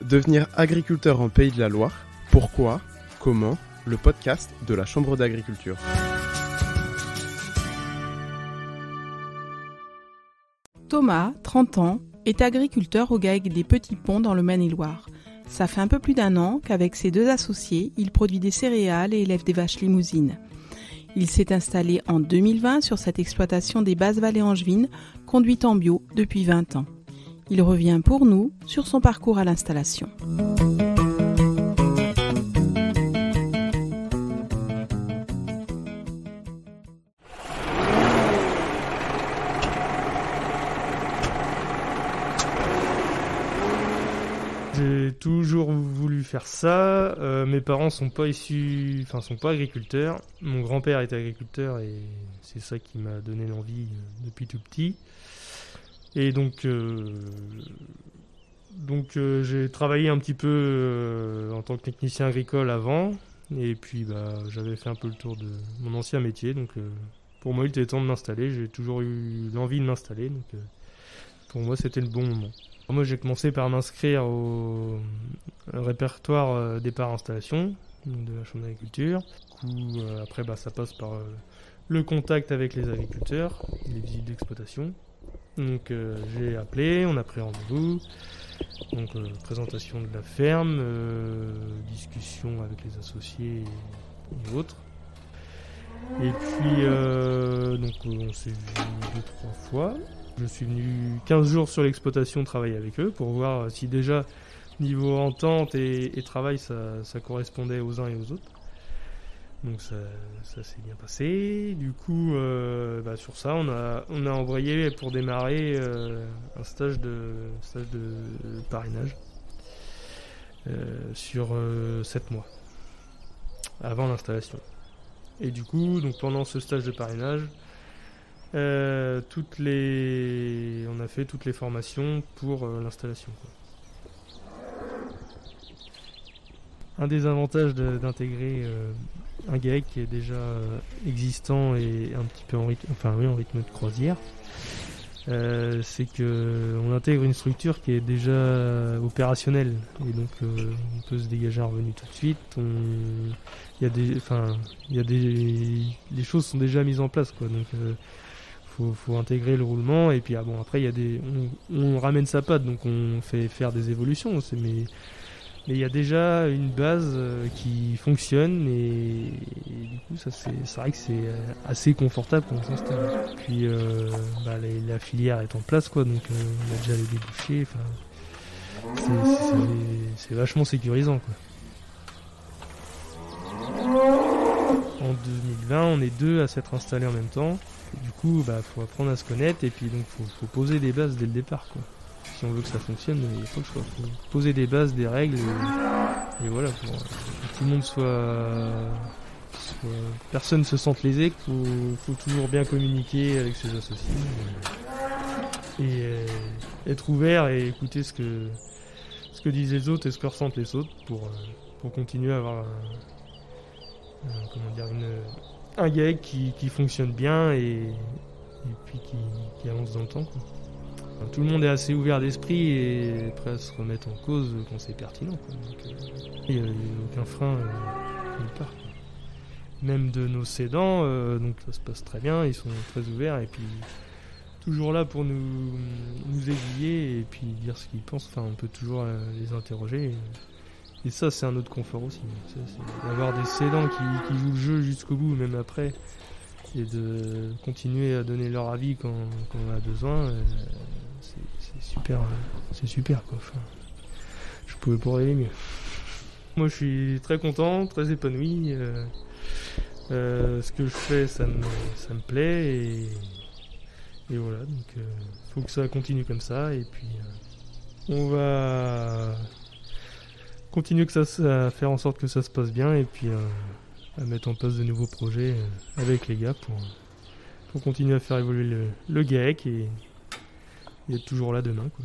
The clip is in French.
Devenir agriculteur en Pays de la Loire, pourquoi, comment, le podcast de la Chambre d'agriculture. Thomas, 30 ans, est agriculteur au GAEC des Petits Ponts dans le Maine-et-Loire. Ça fait un peu plus d'1 an qu'avec ses 2 associés, il produit des céréales et élève des vaches limousines. Il s'est installé en 2020 sur cette exploitation des Basses Vallées Angevines, conduite en bio depuis 20 ans. Il revient pour nous sur son parcours à l'installation. J'ai toujours voulu faire ça. Mes parents sont pas agriculteurs. Mon grand-père était agriculteur et c'est ça qui m'a donné l'envie depuis tout petit. Et donc j'ai travaillé un petit peu en tant que technicien agricole avant. Et puis j'avais fait un peu le tour de mon ancien métier. Donc pour moi, il était temps de m'installer. J'ai toujours eu l'envie de m'installer. Donc pour moi, c'était le bon moment. Moi, j'ai commencé par m'inscrire au répertoire départ installation de la Chambre d'agriculture. Après, ça passe par le contact avec les agriculteurs, les visites d'exploitation. Donc, j'ai appelé, on a pris rendez-vous. Donc, présentation de la ferme, discussion avec les associés et autres. Et puis, on s'est vu 2-3 fois. Je suis venu 15 jours sur l'exploitation travailler avec eux pour voir si déjà niveau entente et travail ça correspondait aux uns et aux autres. Donc ça s'est bien passé. Du coup sur ça on a embrayé pour démarrer un stage de parrainage sur 7 mois avant l'installation. Et du coup donc pendant ce stage de parrainage on a fait toutes les formations pour l'installation. Un des avantages d'intégrer un GAEC qui est déjà existant et un petit peu en rythme de croisière, c'est qu'on intègre une structure qui est déjà opérationnelle et donc on peut se dégager un revenu tout de suite. Les choses sont déjà mises en place, quoi. Donc faut intégrer le roulement et puis après on ramène sa patte, donc on fait faire des évolutions, mais il y a déjà une base qui fonctionne et du coup c'est vrai que c'est assez confortable quand on s'installe. Puis la filière est en place, quoi, donc on a déjà les débouchés, c'est vachement sécurisant, quoi. En 2020 on est 2 à s'être installés en même temps. Du coup, faut apprendre à se connaître et puis donc faut poser des bases dès le départ, quoi. Si on veut que ça fonctionne, il n'y a pas le choix. Faut poser des bases, des règles et voilà, pour que tout le monde personne se sente lésé. Faut toujours bien communiquer avec ses associés et être ouvert et écouter ce que disent les autres et ce que ressentent les autres pour continuer à avoir un GAEC qui fonctionne bien et puis qui avance dans le temps, quoi. Enfin, tout le monde est assez ouvert d'esprit et prêt à se remettre en cause quand c'est pertinent, quoi. Donc, il n'y a aucun frein nulle part, quoi. Même de nos cédants, donc ça se passe très bien, ils sont très ouverts et puis toujours là pour nous aiguiller et puis dire ce qu'ils pensent. Enfin, on peut toujours les interroger. Et ça, c'est un autre confort aussi. C'est d'avoir des cédants qui jouent le jeu jusqu'au bout, même après, et de continuer à donner leur avis quand on a besoin. C'est super, quoi. Enfin, je pouvais pas rêver mieux. Moi, je suis très content, très épanoui. Ce que je fais, ça me plaît et voilà. Donc, faut que ça continue comme ça. Et puis, on va continuer à faire en sorte que ça se passe bien et puis à mettre en place de nouveaux projets avec les gars pour continuer à faire évoluer le GAEC et être toujours là demain, quoi.